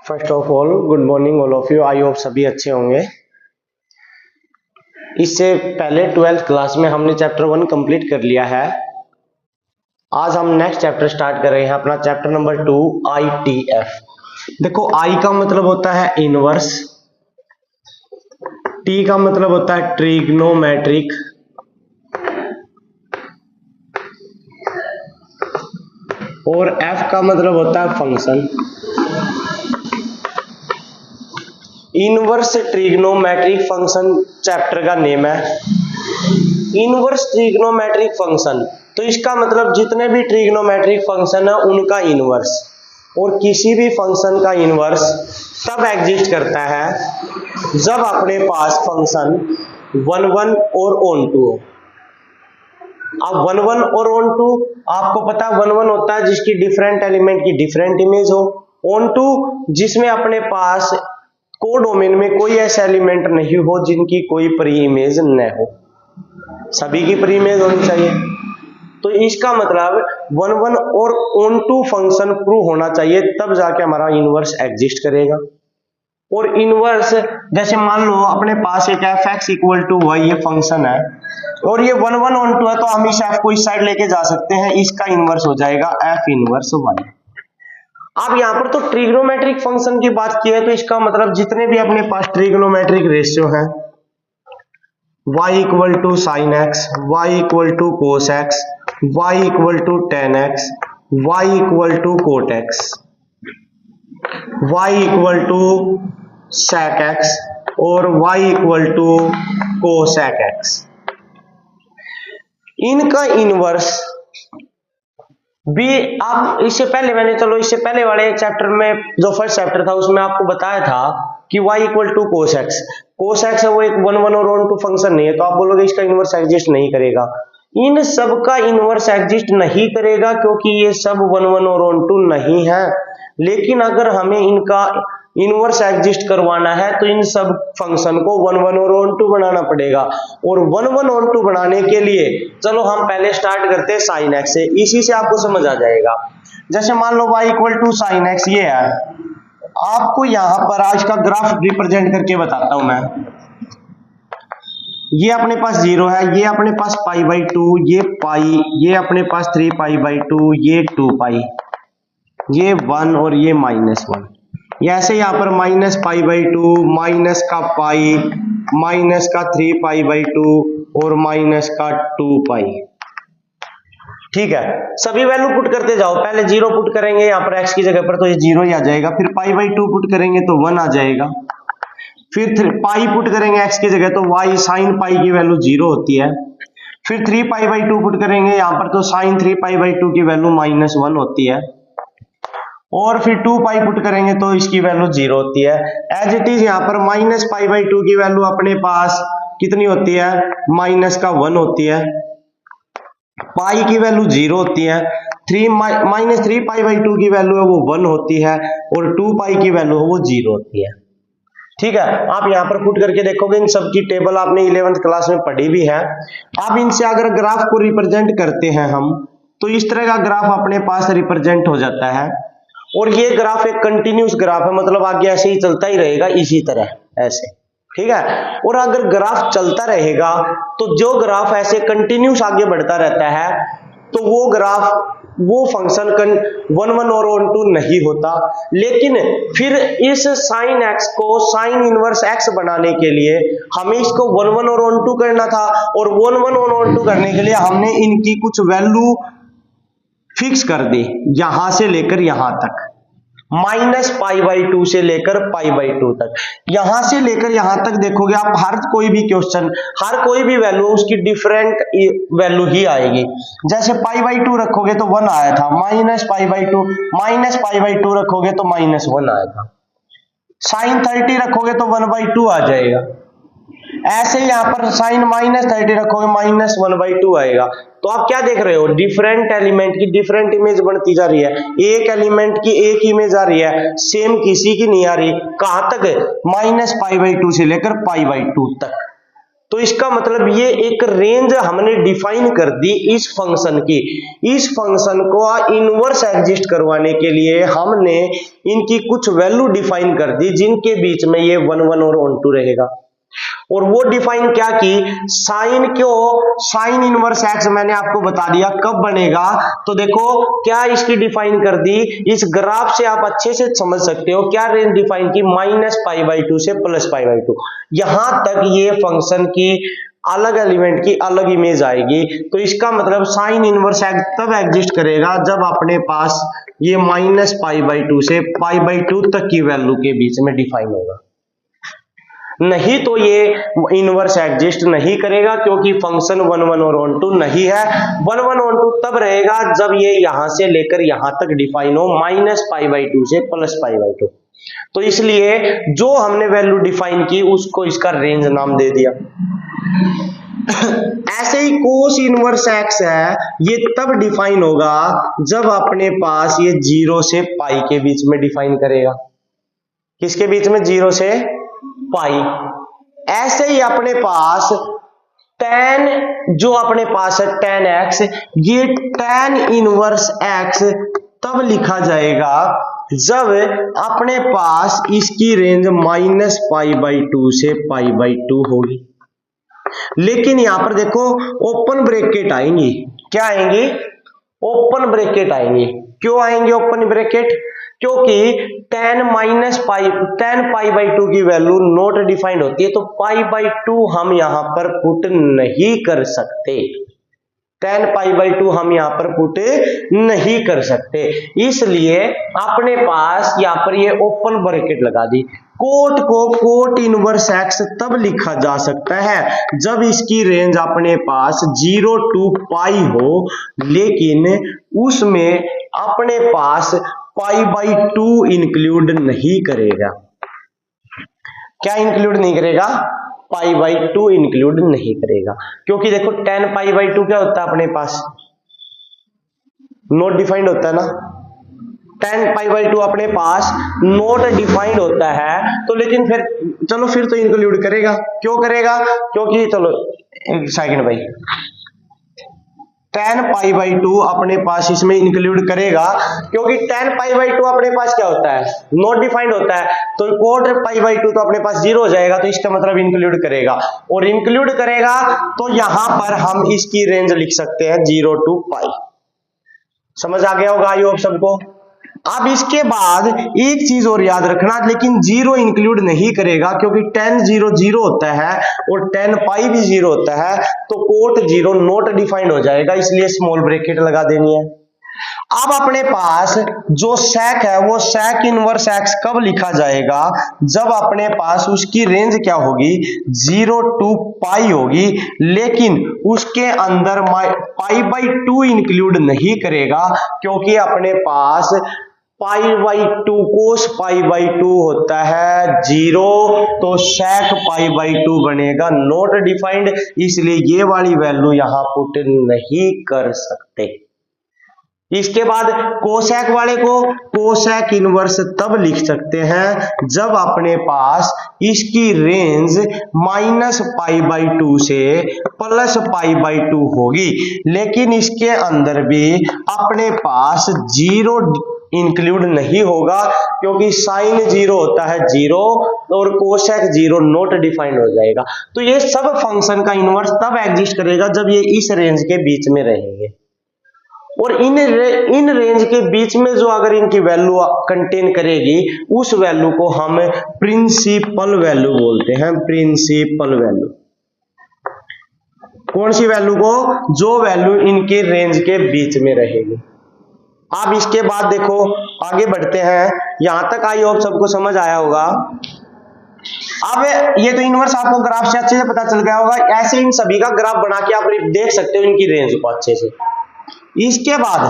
First of all good morning all of you. I hope सभी अच्छे होंगे। इससे पहले 12th क्लास में हमने चैप्टर 1 कंप्लीट कर लिया है। आज हम नेक्स्ट चैप्टर स्टार्ट कर रहे हैं, अपना चैप्टर नंबर 2 ITF। देखो, आई का मतलब होता है इनवर्स, टी का मतलब होता है ट्रिग्नोमेट्रिक, और एफ का मतलब होता है function. Inverse trigonometric function chapter का नेम है। इनवर्स ट्रिग्नोमेट्रिक फंक्शन, तो इसका मतलब जितने भी ट्रिग्नोमेट्रिक फंक्शन है उनका इनवर्स, और किसी भी फंक्शन का इनवर्स तब एग्जिस्ट करता है जब अपने पास फंक्शन 1 1 और ऑन टू हो। अब 1 1 और ऑन टू आपको पता है, 1 1 होता है जिसकी डिफरेंट एलिमेंट की डिफरेंट इमेज हो, ऑन टू जिसमें अपने पास कोडोमेन में कोई ऐसा एलिमेंट नहीं हो जिनकी कोई प्री इमेज न हो, सभी की प्री इमेज होनी चाहिए। तो इसका मतलब 1 1 और ऑन टू फंक्शन प्रूव होना चाहिए, तब जाके हमारा इनवर्स एग्जिस्ट करेगा। और इनवर्स जैसे मान लो अपने पास एक f(x = y) ये फंक्शन है, और ये 1 1 ऑन टू है, तो हम इस f को इस साइड लेके जा सकते हैं, इसका इनवर्स हो जाएगा f इनवर्स y। अब यहाँ पर तो ट्रिग्नोमेट्रिक फंक्शन की बात की है, तो इसका मतलब जितने भी अपने पास ट्रिग्नोमेट्रिक रेशियो हैं, y = sin x, y = cos x, y = tan x, y = cot x, y = sec x और y = cosec x, इनका इनवर्स भी आप इससे पहले वाले चैप्टर में जो फर्स्ट चैप्टर था उसमें आपको बताया था कि y = cos x। cos x है वो एक 1 1 और ऑन टू फंक्शन नहीं है, तो आप बोलोगे इसका इनवर्स एग्जिस्ट नहीं करेगा। इन सब का इनवर्स एग्जिस्ट नहीं करेगा क्योंकि ये सब 1 1 और ऑन टू नहीं है। लेकिन अगर हमें इनका इनवर्स एग्जिस्ट करवाना है तो इन सब फंक्शन को 1 1 और ऑन टू बनाना पड़ेगा, और 1 1 ऑन टू बनाने के लिए चलो हम पहले स्टार्ट करते हैं sin x से, इसी से आपको समझ आ जाएगा। जैसे मान लो y = sin x ये है, आपको यहां पर आज का ग्राफ रिप्रेजेंट करके बताता हूं मैं। ये अपने पास 0 है, ये अपने पास π/2, ये पाई, ये अपने पास 3π/2, ये 2π, ये 1 और ये -1। ऐसे यहाँ पर -π/2, माइनस का पाई, माइनस का 3π/2 और माइनस का 2π। ठीक है, सभी वैल्यू पुट करते जाओ। पहले 0 पुट करेंगे यहाँ पर x की जगह पर, तो ये 0 ही आ जाएगा। फिर π/2 पुट करेंगे तो 1 आ जाएगा। फिर पाई पुट करेंगे x की जगह, तो y sin पाई की वैल्यू 0 होती है। फिर 3π/2 पुट करेंगे यहाँ पर, तो sin 3π/2 की वैल्यू -1 होती है। और फिर 2π पुट करेंगे तो इसकी वैल्यू 0 होती है। एज इट इज यहाँ पर -π/2 की वैल्यू अपने पास कितनी होती है, -1 होती है। पाई की वैल्यू 0 होती है। -3π/2 की वैल्यू है वो 1 होती है, और 2π की वैल्यू है वो 0 होती है। ठीक है, आप यहाँ पर पुट करके देखोगे, इन सब की टेबल आपने 11th क्लास में पढ़ी भी है। अब इनसे अगर ग्राफ को रिप्रेजेंट करते हैं हम, तो इस तरह का ग्राफ अपने पास रिप्रेजेंट हो जाता है। और ये ग्राफ एक कंटिन्यूस ग्राफ है, मतलब आगे ऐसे ही चलता ही रहेगा, इसी तरह ऐसे। ठीक है, और अगर ग्राफ चलता रहेगा तो जो ग्राफ ऐसे कंटिन्यूस आगे बढ़ता रहता है, तो वो ग्राफ, वो फंक्शन 1 1 और ऑन टू नहीं होता। लेकिन फिर इस sin x को sin इनवर्स x बनाने के लिए हमें इसको 1 1 और ऑन टू करना था, और 1 1 और ऑन टू करने के लिए हमने इनकी कुछ वैल्यू फिक्स कर दी, यहां से लेकर यहां तक, -π/2 से लेकर π/2 तक। यहां से लेकर यहां तक देखोगे आप, हर कोई भी क्वेश्चन, हर कोई भी वैल्यू उसकी डिफरेंट वैल्यू ही आएगी। जैसे π/2 रखोगे तो 1 आया था, -π/2, -π/2 रखोगे तो -1 आएगा, sin 30 रखोगे तो 1/2 आ जाएगा। ऐसे यहाँ पर sin -30 रखोगे -1/2 आएगा। तो आप क्या देख रहे हो, डिफरेंट एलिमेंट की डिफरेंट इमेज बनती जा रही है। एक एलिमेंट की एक इमेज आ रही है, सेम किसी की नहीं आ रही। कहां तक, -π/2 से लेकर π/2 तक। तो इसका मतलब ये एक रेंज हमने डिफाइन कर दी इस फंक्शन की। इस फंक्शन को इनवर्स एग्जिस्ट करवाने के लिए हमने इनकी कुछ वैल्यू डिफाइन कर दी जिनके बीच में ये 1 1 और 1 2 रहेगा। और वो डिफाइन क्या की, साइन क्यों, साइन इनवर्स एक्स मैंने आपको बता दिया कब बनेगा। तो देखो क्या इसकी डिफाइन कर दी, इस ग्राफ से आप अच्छे से समझ सकते हो क्या रेंज डिफाइन की, -π/2 से +π/2। यहां तक ये फंक्शन की अलग एलिमेंट की अलग इमेज आएगी। तो इसका मतलब साइन इनवर्स एक्स तब एग्जिस्ट करेगा जब अपने पास ये -π/2 से π/2 तक की वैल्यू के बीच में डिफाइन होगा, नहीं तो ये इनवर्स एग्जिस्ट नहीं करेगा क्योंकि फंक्शन 1 1 और 1 2 नहीं है। 1 1 और 2 तब रहेगा जब ये यहां से लेकर यहां तक डिफाइन हो -π/2 से +π/2। तो इसलिए जो हमने वैल्यू डिफाइन की उसको इसका रेंज नाम दे दिया। ऐसे ही कोस इनवर्स एक्स है, ये तब डिफाइन होगा जब अपने पास ये 0 से पाई के बीच में डिफाइन करेगा। किसके बीच में, 0 से पाई। ऐसे ही अपने पास tan, जो अपने पास है tan x, ये tan इनवर्स x तब लिखा जाएगा जब अपने पास इसकी रेंज -π/2 से π/2 होगी। लेकिन यहां पर देखो ओपन ब्रैकेट आएंगी, क्या आएंगी, ओपन ब्रैकेट आएंगी। क्यों आएंगे ओपन ब्रैकेट, क्योंकि tan π/2 की वैल्यू नॉट डिफाइंड होती है, तो π/2 हम यहां पर पुट नहीं कर सकते, tan π/2 हम यहां पर पुट नहीं कर सकते। इसलिए अपने पास यहां पर ये ओपन ब्रैकेट लगा दी। कोट को कोट इनवर्स एक्स तब लिखा जा सकता है जब इसकी रेंज अपने पास 0 to पाई हो, लेकिन उसमें अपने पास π/2 इंक्लूड नहीं करेगा। क्या इंक्लूड नहीं करेगा, π/2 इंक्लूड नहीं करेगा, क्योंकि देखो tan π/2 क्या होता है अपने पास, नॉट डिफाइंड होता है ना। tan π/2 अपने पास नॉट डिफाइंड होता है, तो लेकिन फिर चलो फिर तो इंक्लूड करेगा। क्यों करेगा, क्योंकि चलो एक सेकंड भाई, tan π/2 अपने पास इसमें इंक्लूड करेगा क्योंकि tan π/2 अपने पास क्या होता है, नॉट डिफाइंड होता है। तो कोट π/2 तो अपने पास 0 हो जाएगा, तो इसका मतलब इंक्लूड करेगा। और इंक्लूड करेगा तो यहां पर हम इसकी रेंज लिख सकते हैं 0 to पाई। समझ आ गया होगा आई होप सबको। अब इसके बाद एक चीज और याद रखना, लेकिन 0 इंक्लूड नहीं करेगा क्योंकि tan 0 0 होता है और tan पाई भी 0 होता है, तो कोट 0 नॉट डिफाइंड हो जाएगा, इसलिए स्मॉल ब्रैकेट लगा देनी है। अब अपने पास जो sec है वो sec इनवर्स x कब लिखा जाएगा, जब अपने पास उसकी रेंज क्या होगी, 0 to पाई होगी, लेकिन उसके अंदर π/2 इंक्लूड नहीं करेगा क्योंकि अपने पास π/2 कोस π/2 होता है 0, तो sec π/2 बनेगा नॉट डिफाइंड, इसलिए ये वाली वैल्यू यहां पुट नहीं कर सकते। इसके बाद कोसेक वाले को कोसेक इनवर्स तब लिख सकते हैं जब अपने पास इसकी रेंज -π/2 से +π/2 होगी, लेकिन इसके अंदर भी अपने पास 0 इंक्लूड नहीं होगा क्योंकि साइन 0 होता है 0 और कोसेक 0 नॉट डिफाइंड हो जाएगा। तो ये सब फंक्शन का इनवर्स तब एग्जिस्ट करेगा जब ये इस रेंज के बीच में रहेंगे, और इन रेंज के बीच में जो अगर इनकी वैल्यू कंटेन करेगी उस वैल्यू को हम प्रिंसिपल वैल्यू बोलते हैं। प्रिंसिपल वैल्यू, कौन सी वैल्यू को, जो वैल्यू इनके रेंज के बीच में रहेगी। अब इसके बाद देखो आगे बढ़ते हैं, यहां तक आई होप सबको समझ आया होगा। अब ये तो इनवर्स आपको ग्राफ से अच्छे से पता चल गया होगा, ऐसे इन सभी का ग्राफ बना के आप देख सकते हो इनकी रेंज को अच्छे से। इसके बाद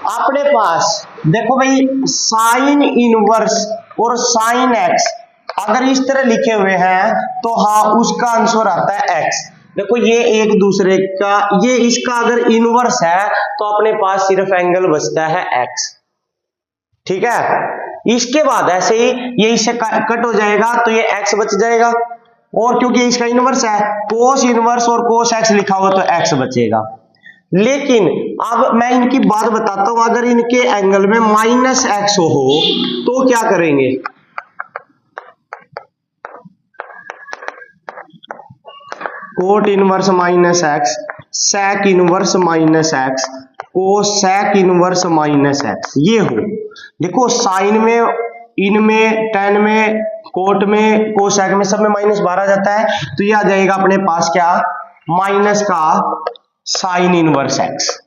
अपने पास देखो भाई साइन इनवर्स और साइन एक्स अगर इस तरह लिखे हुए हैं तो हाँ उसका आंसर आता है एक्स। देखो ये एक दूसरे का, ये इसका अगर इनवर्स है तो अपने पास सिर्फ एंगल बचता है एक्स, ठीक है। इसके बाद ऐसे ही ये इससे कट हो जाएगा तो ये x बच जाएगा, और क्योंकि इसका इनवर्स है कोस इनवर्स और कोस x लिखा हुआ तो x बचेगा। लेकिन अब मैं इनकी बात बताता हूं, अगर इनके एंगल में माइनस x हो तो क्या करेंगे, cot inverse minus x, sec inverse minus x, cosec inverse minus x. ये हो देखो साइन में, इनमें, टेन में, कोट में, कोसेक में, सब में माइनस बाहर आ जाता है तो ये आ जाएगा अपने पास क्या, माइनस का साइन इनवर्स एक्स।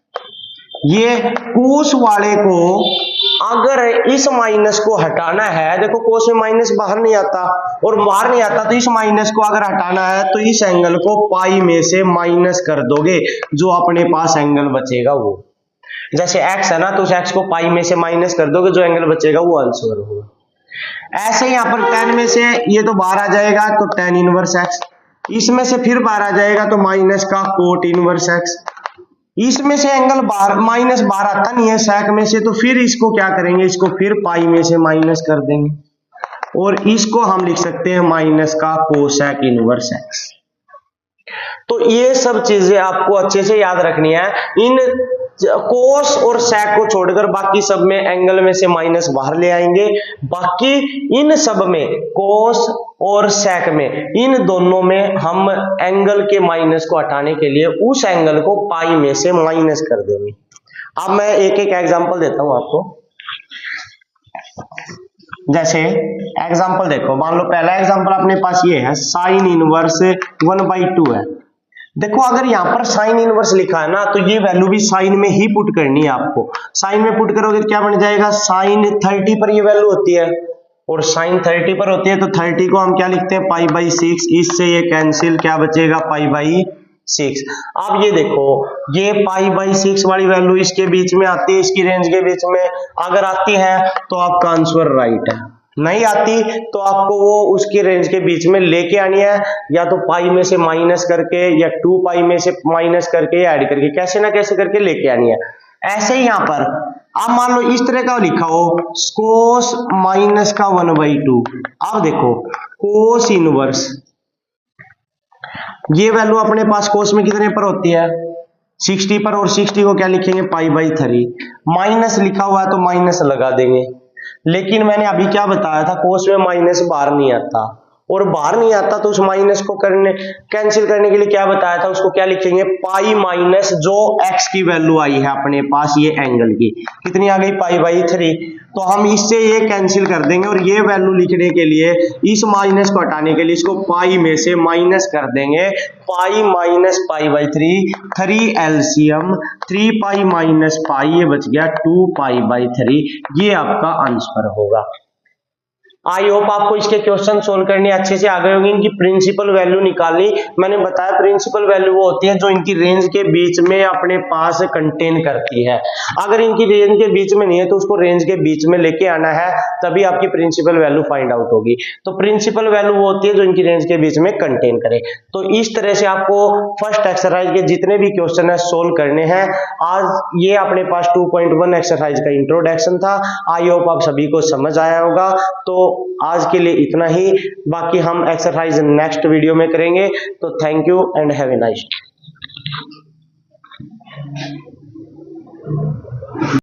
ये कोस वाले को अगर इस माइनस को हटाना है, देखो कोस में माइनस बाहर नहीं आता और बाहर नहीं आता, तो इस माइनस को अगर हटाना है तो इस एंगल को पाई में से माइनस कर दोगे, जो अपने पास एंगल बचेगा वो, जैसे x है ना तो उस x को पाई में से माइनस कर दोगे, जो एंगल बचेगा वो आंसर होगा। ऐसे यहाँ पर tan में से ये तो बाहर आ जाएगा तो tan इनवर्स x, इसमें से फिर बाहर आ जाएगा तो माइनस का कोट इनवर्स x, इसमें से एंगल बाहर माइनस बाहर आता नहीं है सेक में से, तो फिर इसको क्या करेंगे, इसको फिर पाई में से माइनस कर देंगे और इसको हम लिख सकते हैं माइनस का कोसेक इनवर्स एक्स। तो ये सब चीजें आपको अच्छे से याद रखनी है। इन कोस और सेक को छोड़कर बाकी सब में एंगल में से माइनस बाहर ले आएंगे, बाकी इन सब में कोस और सेक में, इन दोनों में हम एंगल के माइनस को हटाने के लिए उस एंगल को पाई में से माइनस कर देंगे। अब मैं एक एक एग्जांपल देता हूं आपको। जैसे एग्जांपल देखो, मान लो पहला एग्जांपल अपने पास ये है, साइन इनवर्स 1/2 है। देखो अगर यहाँ पर साइन इनवर्स लिखा है ना तो ये वैल्यू भी साइन में ही पुट करनी है आपको। साइन में पुट करोगे क्या बन जाएगा, साइन 30 पर ये वैल्यू होती है और साइन 30 पर होती है तो 30 को हम क्या लिखते हैं, π/6, इससे ये कैंसिल, क्या बचेगा π/6। अब ये देखो ये π/6 वाली वैल्यू इसके बीच में आती है, इसकी रेंज के बीच में, अगर आती है तो आपका आंसर राइट है, नहीं आती तो आपको वो उसकी रेंज के बीच में लेके आनी है, या तो पाई में से माइनस करके या 2 पाई में से माइनस करके या ऐड करके, कैसे ना कैसे करके लेके आनी है। ऐसे ही यहाँ पर अब मान लो इस तरह का लिखा हो कोस माइनस का 1/2। अब देखो कोस इनवर्स, ये वैल्यू अपने पास कोस में कितने पर होती है, 60 पर, और 60 को क्या लिखेंगे π/3, माइनस लिखा हुआ है तो माइनस लगा देंगे। लेकिन मैंने अभी क्या बताया था, कोस में माइनस बाहर नहीं आता, और बाहर नहीं आता तो उस माइनस को करने कैंसिल करने के लिए क्या बताया था, उसको क्या लिखेंगे, पाई माइनस जो x की वैल्यू आई है अपने पास, ये एंगल की कितनी आ गई, π/3, तो हम इससे ये कैंसिल कर देंगे और ये वैल्यू लिखने के लिए इस माइनस को हटाने के लिए इसको पाई में से माइनस कर देंगे, pi minus π/3, 3 LCM 3 pi minus pi, ये बच गया 2 π/3, ये आपका आंसर होगा। आई होप आपको इसके क्वेश्चन सोल्व करने अच्छे से आ गए होंगे। इनकी प्रिंसिपल वैल्यू निकालनी, मैंने बताया प्रिंसिपल वैल्यू वो होती है जो इनकी रेंज के बीच में अपने पास कंटेन करती है। अगर इनकी रेंज के बीच में नहीं है तो उसको रेंज के बीच में लेके आना है, तभी आपकी प्रिंसिपल वैल्यू फाइंड आउट होगी। तो प्रिंसिपल वैल्यू वो होती है जो इनकी रेंज के बीच में कंटेन करे। तो इस तरह से आपको फर्स्ट एक्सरसाइज के जितने भी क्वेश्चन है सोल्व करने हैं। आज ये अपने पास 2.1 एक्सरसाइज का इंट्रोडक्शन था। आई होप आप सभी को समझ आया होगा। तो आज के लिए इतना ही, बाकी हम एक्सरसाइज नेक्स्ट वीडियो में करेंगे। तो thank you and have a nice day.